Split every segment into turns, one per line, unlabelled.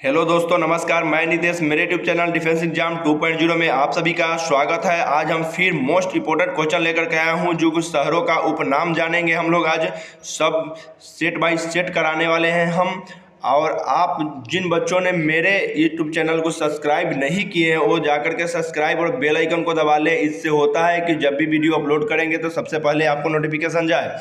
Hello दोस्तों, नमस्कार। मैं नितेश, मेरे यूट्यूब चैनल डिफेंस एग्जाम 2.0 में आप सभी का स्वागत है। आज हम फिर मोस्ट इंपोर्टेंट क्वेश्चन लेकर के आया हूं, जो कुछ शहरों का उपनाम जानेंगे हम लोग। आज सब सेट बाय सेट कराने वाले हैं हम। और आप जिन बच्चों ने मेरे यूट्यूब चैनल को सब्सक्राइब नहीं किए हैं, वो जाकर के सब्सक्राइब और बेल आइकन को दबा लें। इससे होता है कि जब भी वीडियो अपलोड करेंगे तो सबसे पहले आपको नोटिफिकेशन जाए।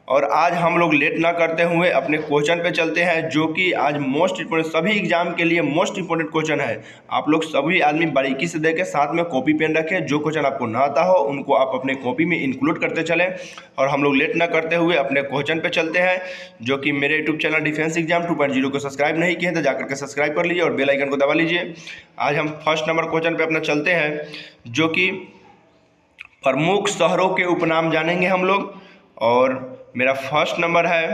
और आज हम लोग लेट ना करते हुए अपने क्वेश्चन पे चलते हैं, जो कि आज मोस्ट इंपोर्टेंट, सभी एग्जाम के लिए मोस्ट इंपोर्टेंट क्वेश्चन है। आप लोग सभी आदमी बारीकी से देखें, साथ में कॉपी पेन रखें। जो क्वेश्चन आपको ना आता हो उनको आप अपने कॉपी में इंक्लूड करते चलें। और हम लोग लेट ना करते हुए अपने क्वेश्चन पे चलते हैं, जो कि मेरे यूट्यूब चैनल डिफेंस एग्जाम 2.0 को सब्सक्राइब नहीं किए तो जाकर के सब्सक्राइब कर लीजिए और बेल आइकन को दबा लीजिए। आज हम फर्स्ट नंबर क्वेश्चन पे अपना चलते हैं, जो कि प्रमुख शहरों के उपनाम जानेंगे हम लोग। और मेरा फर्स्ट नंबर है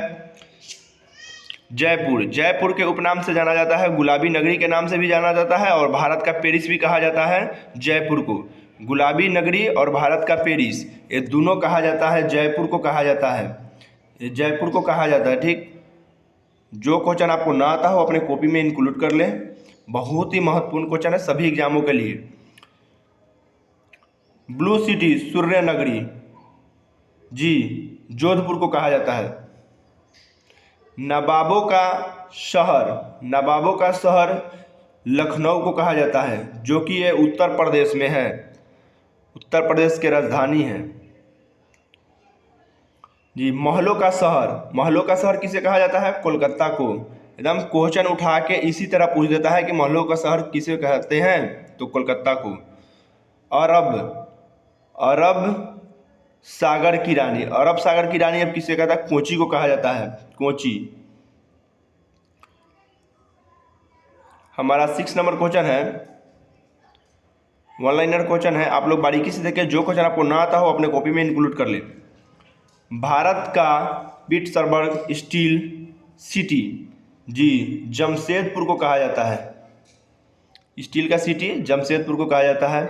जयपुर। जयपुर के उपनाम से जाना जाता है, गुलाबी नगरी के नाम से भी जाना जाता है, और भारत का पेरिस भी कहा जाता है जयपुर को। गुलाबी नगरी और भारत का पेरिस, ये दोनों कहा जाता है, जयपुर को कहा जाता है, ये जयपुर को कहा जाता है। ठीक, जो क्वेश्चन आपको ना आता हो अपने कॉपी में इंक्लूड कर लें। बहुत ही महत्वपूर्ण क्वेश्चन है सभी एग्जामों के लिए। ब्लू सिटी, सूर्य नगरी, जी, जोधपुर को कहा जाता है। नवाबों का शहर, नवाबों का शहर लखनऊ को कहा जाता है, जो कि ये उत्तर प्रदेश में है, उत्तर प्रदेश की राजधानी है। जी, महलों का शहर, महलों का शहर किसे कहा जाता है? कोलकाता को। एकदम क्वेश्चन उठा के इसी तरह पूछ देता है कि महलों का शहर किसे कहते हैं, तो कोलकाता को। अरब, अरब सागर की रानी, अरब सागर की रानी अब किसे कहता है? कोची को कहा जाता है, कोची। हमारा 6 नंबर क्वेश्चन है, वन लाइनर क्वेश्चन है। आप लोग बारीकी से देखें, जो क्वेश्चन आपको ना आता हो अपने कॉपी में इंक्लूड कर ले। भारत का पिट्सबर्ग स्टील सिटी, जी, जमशेदपुर को कहा जाता है। स्टील का सिटी जमशेदपुर को कहा जाता है।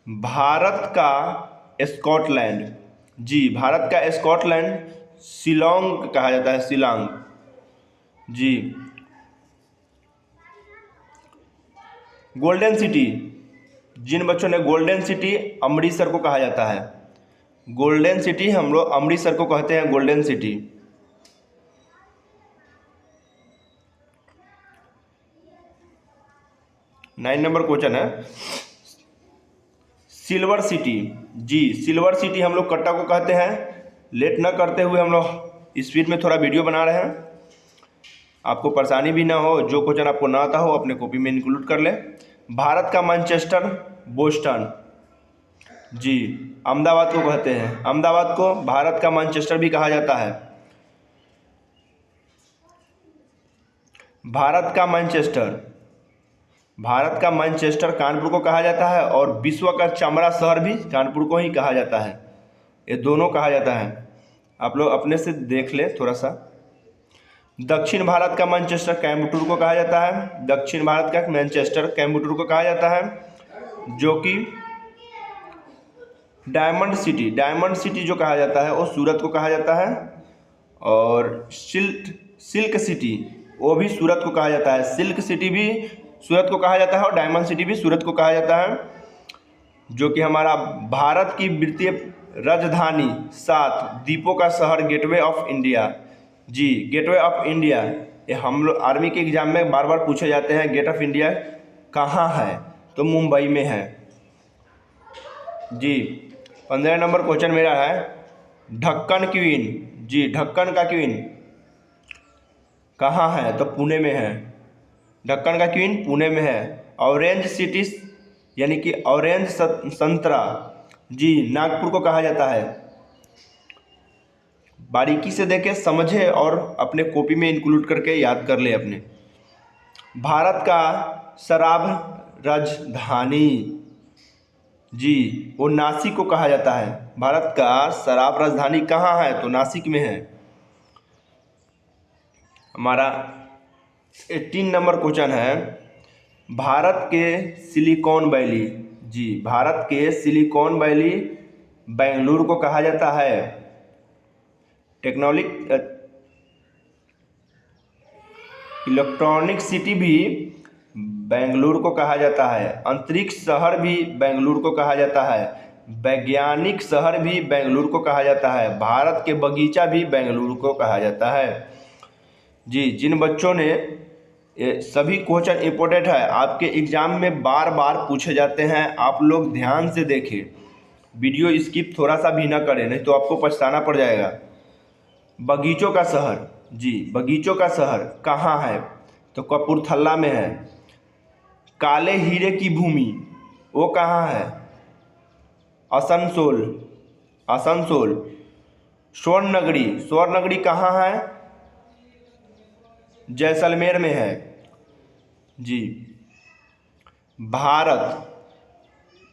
भारत का स्कॉटलैंड, जी, भारत का स्कॉटलैंड शिलोंग कहा जाता है, शिलोंग, जी। गोल्डन सिटी, जिन बच्चों ने गोल्डन सिटी, अमृतसर को कहा जाता है। गोल्डन सिटी हम लोग अमृतसर को कहते हैं, golden city. Nine number question है, सिल्वर सिटी, जी, सिल्वर सिटी हम लोग कट्टा को कहते हैं। लेट न करते हुए हम लोग स्पीड में थोड़ा वीडियो बना रहे हैं, आपको परेशानी भी ना हो। जो क्वेश्चन आपको ना आता हो अपने कॉपी में इंक्लूड कर ले। भारत का मैनचेस्टर, बोस्टन, जी, अहमदाबाद को कहते हैं, अहमदाबाद को भारत का मैनचेस्टर भी कहा जाता है। भारत का मैनचेस्टर, भारत का मैनचेस्टर कानपुर को कहा जाता है, और विश्व का चमड़ा शहर भी कानपुर को ही कहा जाता है। ये दोनों कहा जाता है, आप लोग अपने से देख ले थोड़ा सा। दक्षिण भारत का मैनचेस्टर कोयम्बटूर को कहा जाता है, दक्षिण भारत का मैनचेस्टर कोयम्बटूर को कहा जाता है, जो कि डायमंड सिटी, डायमंड सिटी जो कहा जाता है वो सूरत को कहा जाता है। और सिल्क सिटी, वो भी सूरत को कहा जाता है, सिल्क सिटी भी सूरत को कहा जाता है, और डायमंड सिटी भी सूरत को कहा जाता है। जो कि हमारा भारत की वित्तीय राजधानी, 7 द्वीपों का शहर, गेटवे ऑफ इंडिया, जी, गेटवे ऑफ इंडिया। ये हम लोग आर्मी के एग्जाम में बार बार पूछे जाते हैं, गेट ऑफ इंडिया कहाँ है, तो मुंबई में है, जी। 15 नंबर क्वेश्चन मेरा है, ढक्कन क्वीन, जी, ढक्कन का क्वीन कहाँ है, तो पुणे में है, ढक्कन का क्वीन पुणे में है। ऑरेंज सिटी, यानी कि ऑरेंज संतरा, जी, नागपुर को कहा जाता है। बारीकी से देखें, समझे और अपने कॉपी में इंक्लूड करके याद कर ले अपने। भारत का शराब राजधानी, जी, वो नासिक को कहा जाता है। भारत का शराब राजधानी कहाँ है, तो नासिक में है। हमारा 18 नंबर क्वेश्चन है, भारत के सिलिकॉन वैली, जी, भारत के सिलिकॉन वैली बेंगलुरु को कहा जाता है। इलेक्ट्रॉनिक सिटी भी बेंगलुरु को कहा जाता है। अंतरिक्ष शहर भी बेंगलुरु को कहा जाता है। वैज्ञानिक शहर भी बेंगलुरु को कहा जाता है। भारत के बगीचा भी बेंगलुरु को कहा जाता है। जी, जिन बच्चों ने ये सभी क्वेश्चन इंपॉर्टेंट है, आपके एग्जाम में बार बार पूछे जाते हैं, आप लोग ध्यान से देखें, वीडियो स्किप थोड़ा सा भी ना करें, नहीं तो आपको पछताना पड़ जाएगा। बगीचों का शहर, जी बगीचों का शहर कहाँ है? तो कपूरथला में है। काले हीरे की भूमि वो कहाँ है? आसनसोल, आसनसोल। स्वर्ण नगरी, स्वर्ण नगरी कहाँ है? जैसलमेर में है। जी, भारत,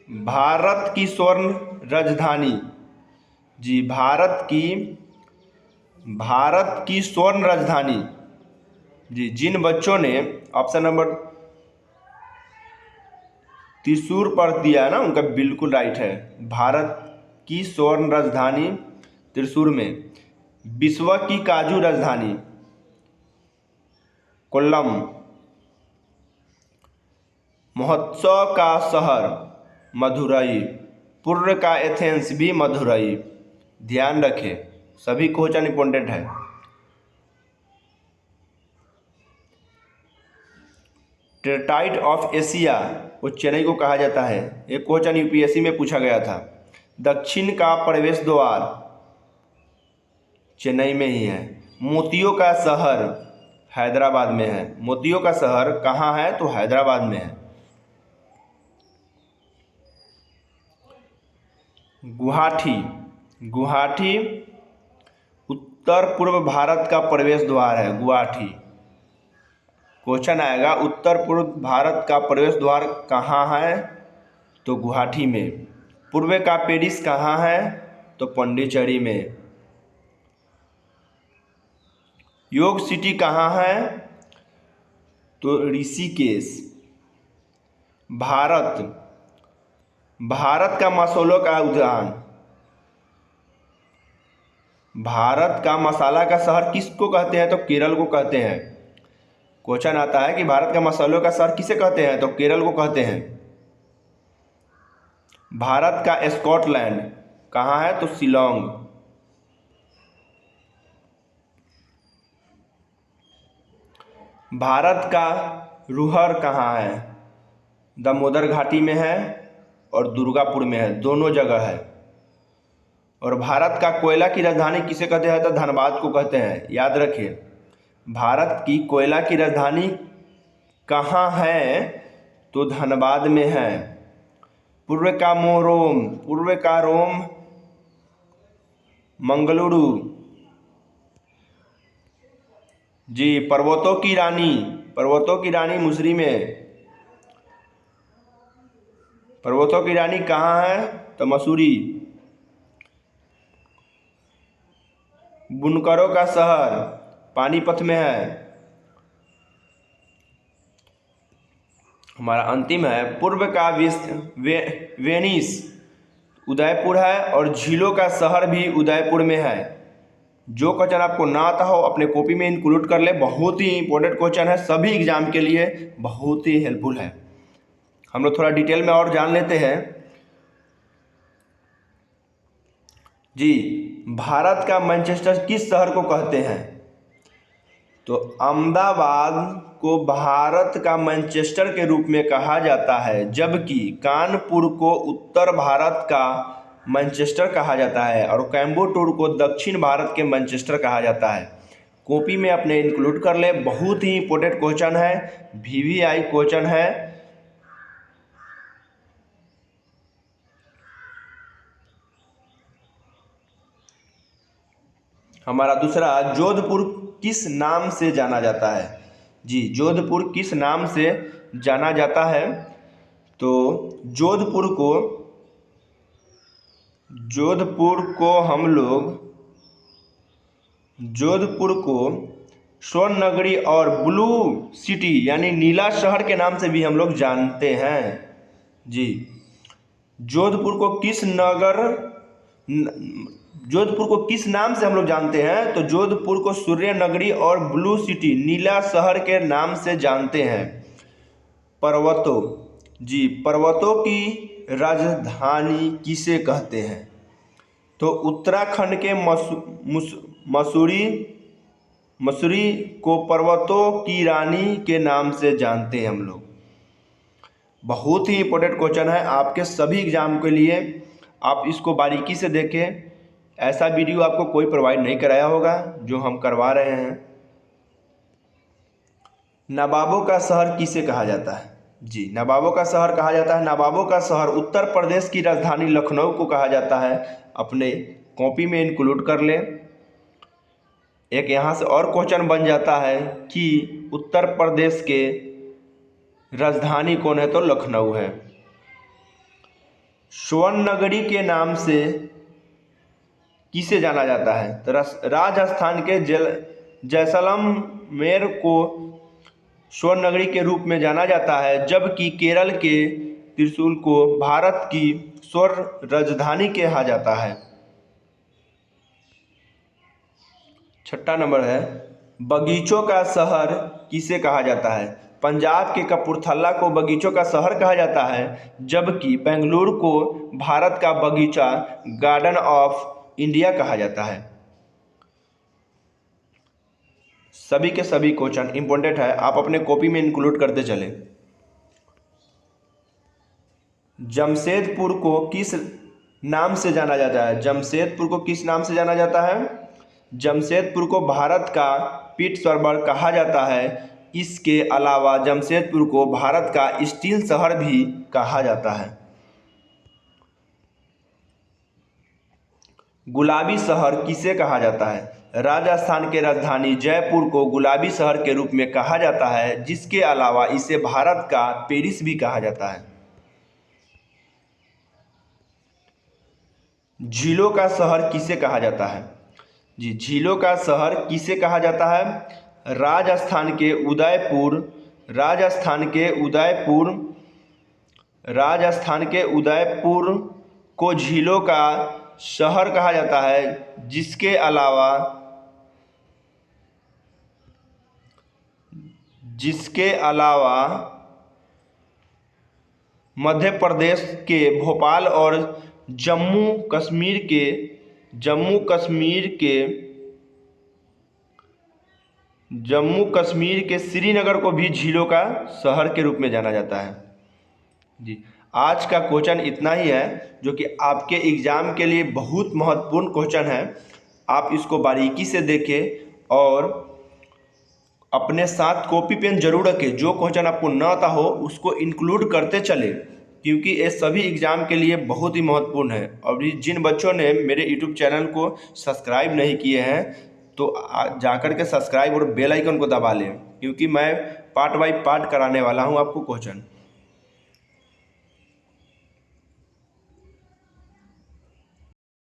भारत की स्वर्ण राजधानी, जी भारत की स्वर्ण राजधानी। जी, जिन बच्चों ने ऑप्शन नंबर त्रिशूर पर दिया है ना, उनका बिल्कुल राइट है। भारत की स्वर्ण राजधानी त्रिशूर में। विश्व की काजू राजधानी कोल्लम। महोत्सव का शहर मदुरई। पूर्व का एथेंस भी मदुरई। ध्यान रखें, सभी क्वेश्चन इंपॉर्टेंट है। टेट्राइट ऑफ एशिया वो चेन्नई को कहा जाता है। एक क्वेश्चन यूपीएससी में पूछा गया था। दक्षिण का प्रवेश द्वार चेन्नई में ही है। मोतियों का शहर हैदराबाद में है। मोतियों का शहर कहाँ है? तो हैदराबाद में है। गुवाहाटी, गुवाहाटी उत्तर पूर्व भारत का प्रवेश द्वार है। गुवाहाटी क्वेश्चन आएगा, उत्तर पूर्व भारत का प्रवेश द्वार कहाँ है? तो गुवाहाटी में। पूर्व का पेरिस कहाँ है? तो पौंडीचेरी में। योग सिटी कहाँ है? तो ऋषिकेश। भारत, भारत का मसालों का उद्यान, भारत का मसाला का शहर किसको कहते हैं? तो केरल को कहते हैं। क्वेश्चन आता है कि भारत का मसालों का शहर किसे कहते हैं? तो केरल को कहते हैं। भारत का स्कॉटलैंड कहाँ है? तो शिलोंग। भारत का रुहर कहाँ है? दामोदर घाटी में है और दुर्गापुर में है, दोनों जगह है। और भारत का कोयला की राजधानी किसे कहते हैं? तो धनबाद को कहते हैं। याद रखिए, भारत की कोयला की राजधानी कहाँ है? तो धनबाद में है। पूर्व का रोम, पूर्व का रोम मंगलुरु। जी, पर्वतों की रानी, पर्वतों की रानी मुसरी में। पर्वतों की रानी कहाँ है? तो मसूरी। बुनकरों का शहर पानीपत में है। हमारा अंतिम है, पूर्व का वेनिस उदयपुर है और झीलों का शहर भी उदयपुर में है। जो क्वेश्चन आपको ना आता हो अपने कॉपी में इंक्लूड कर ले, बहुत ही इंपॉर्टेंट क्वेश्चन है, सभी एग्जाम के लिए बहुत ही हेल्पफुल है। हम लोग थोड़ा डिटेल में और जान लेते हैं। जी, भारत का मैनचेस्टर किस शहर को कहते हैं? तो अहमदाबाद को भारत का मैनचेस्टर के रूप में कहा जाता है, जबकि कानपुर को उत्तर भारत का मैनचेस्टर कहा जाता है और कोयम्बटूर को दक्षिण भारत के मैनचेस्टर कहा जाता है। कॉपी में अपने इंक्लूड कर ले, बहुत ही इंपॉर्टेंट क्वेश्चन है, वीवीआई क्वेश्चन है। हमारा दूसरा, जोधपुर किस नाम से जाना जाता है? जी, जोधपुर किस नाम से जाना जाता है? तो जोधपुर को स्वर्ण नगरी और ब्लू सिटी यानी नीला शहर के नाम से भी हम लोग जानते हैं। जी, जोधपुर को किस नगर जोधपुर को किस नाम से हम लोग जानते हैं? तो जोधपुर को सूर्य नगरी और ब्लू सिटी, नीला शहर के नाम से जानते हैं। पर्वतों, जी पर्वतों की राजधानी किसे कहते हैं? तो उत्तराखंड के मसूरी को पर्वतों की रानी के नाम से जानते हैं हम लोग। बहुत ही इंपॉर्टेंट क्वेश्चन है आपके सभी एग्जाम के लिए, आप इसको बारीकी से देखें। ऐसा वीडियो आपको कोई प्रोवाइड नहीं कराया होगा जो हम करवा रहे हैं। नवाबों का शहर किसे कहा जाता है? जी नवाबों का शहर कहा जाता है, नवाबों का शहर उत्तर प्रदेश की राजधानी लखनऊ को कहा जाता है। अपने कॉपी में इंक्लूड कर लें। एक यहाँ से और क्वेश्चन बन जाता है कि उत्तर प्रदेश के राजधानी कौन है? तो लखनऊ है। स्वर्ण नगरी के नाम से किसे जाना जाता है? तो राजस्थान के जैसलमेर को स्वर्ण नगरी के रूप में जाना जाता है, जबकि केरल के त्रिशूल को भारत की स्वर्ण राजधानी कहा जाता है। छठा नंबर है, बगीचों का शहर किसे कहा जाता है? पंजाब के कपूरथला को बगीचों का शहर कहा जाता है, जबकि बेंगलुरु को भारत का बगीचा गार्डन ऑफ इंडिया कहा जाता है। सभी के सभी क्वेश्चन इंपॉर्टेंट है, आप अपने कॉपी में इंक्लूड करते चले। जमशेदपुर को किस नाम से जाना जाता है? जमशेदपुर को किस नाम से जाना जाता है? जमशेदपुर को भारत का पीटर्सबर्ग कहा जाता है। इसके अलावा जमशेदपुर को भारत का स्टील शहर भी कहा जाता है। गुलाबी शहर किसे कहा जाता है? राजस्थान के राजधानी जयपुर को गुलाबी शहर के रूप में कहा जाता है, जिसके अलावा इसे भारत का पेरिस भी कहा जाता है। झीलों का शहर किसे कहा जाता है? जी झीलों का शहर किसे कहा जाता है? राजस्थान के उदयपुर को झीलों का शहर कहा जाता है, जिसके अलावा मध्य प्रदेश के भोपाल और जम्मू कश्मीर के श्रीनगर को भी झीलों का शहर के रूप में जाना जाता है। जी आज का क्वेश्चन इतना ही है, जो कि आपके एग्ज़ाम के लिए बहुत महत्वपूर्ण क्वेश्चन है। आप इसको बारीकी से देखें और अपने साथ कॉपी पेन जरूर रखें। जो क्वेश्चन आपको न आता हो उसको इंक्लूड करते चले, क्योंकि ये सभी एग्ज़ाम के लिए बहुत ही महत्वपूर्ण है। और जिन बच्चों ने मेरे यूट्यूब चैनल को सब्सक्राइब नहीं किए हैं तो जाकर के सब्सक्राइब और बेल आइकन को दबा लें, क्योंकि मैं पार्ट बाय पार्ट कराने वाला हूँ आपको क्वेश्चन।